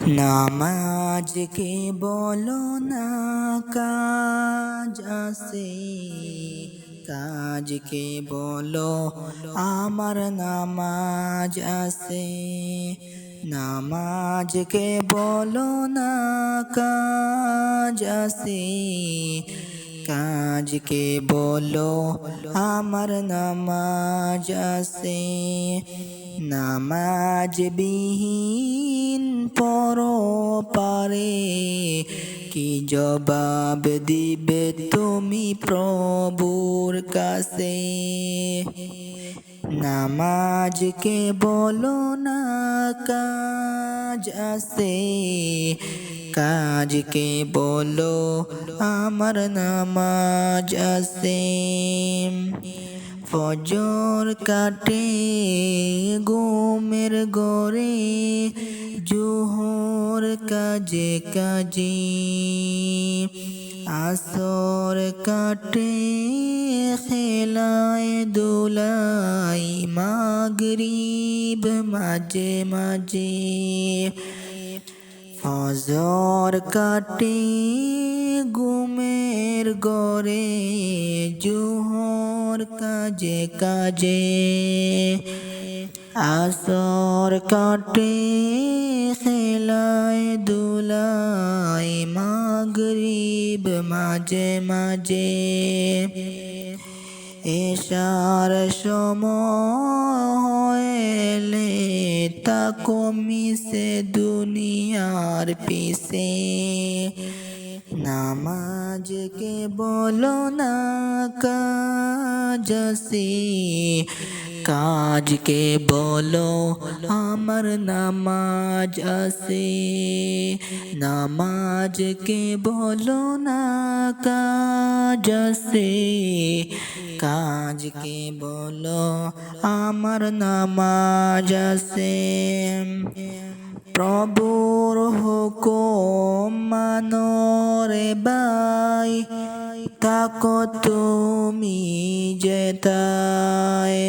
নামাজকে বলো না কাজ আছে, কাজকে বলো আমার নামাজ আছে। নামাজকে বলো না কাজ আছে, কাজকে বলো আমার নামাজ আছে। নামাজ বিহীন পরপারে কি জবাব দিবে তুমি প্রভুর কাছে। নামাজকে বলো না কাজ আছে, কাজকে বলো আমার নামাজ আছে। ফজর কাটে ঘুমের ঘরে, জোহর কাজে কাজে, আসর কাটে খেলায় দোলায়, মাগরিব মাঝে মাঝে। ফজর কাটে ঘুমের ঘরে, জোহর কাজে কাজে, আসর কাটে খেলায় দোলায়, মাগরিব মাঝে মাঝে। এশার সময় হলে তাকো মিশে দুনিয়ার পিছে। নামাজকে বলো না কাজ আছে, কাজকে বলো আমার নামাজ আছে। নামাজকে বলো না কাজ আছে, কাজকে বলো আমার নামাজ আছে। প্রভুর হুকুম মানো রে ভাই, থাকো তুমি যেথায়।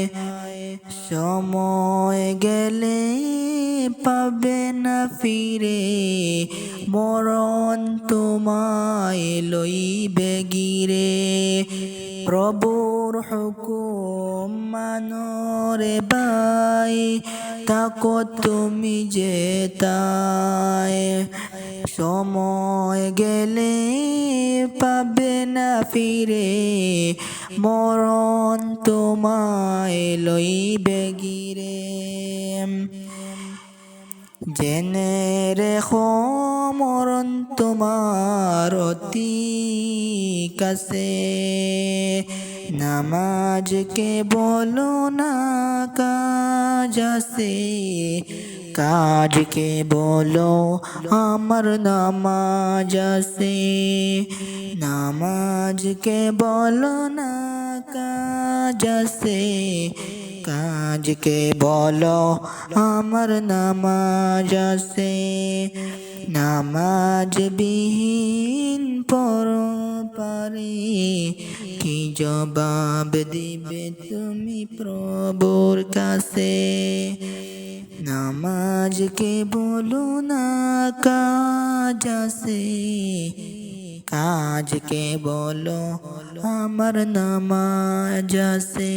সময় গেলে পাবে না ফিরে, মরণ তোমায় লইবে গিরে। প্রভুর হুকুম মানো রে ভাই, থাকো তুমি যেথায়। সময় গেলে পাবে না ফিরে, মরণ তোমায় লইবে গিরে। জেনে রেখো মরণ তোমার অতি কাছে। নামাজকে বলো না কাজ আছে, কাজকে বলো আমার নামাজ আছে। নামাজকে বলো না কাজ আছে, কাজকে বলো আমার নামাজ আছে। নামাজ বিহীন পরপারে কি জবাব দিবে তুমি প্রভুর কাছে। নামাজকে বলো না কাজ আছে, কাজকে বলো আমার নামাজ আছে।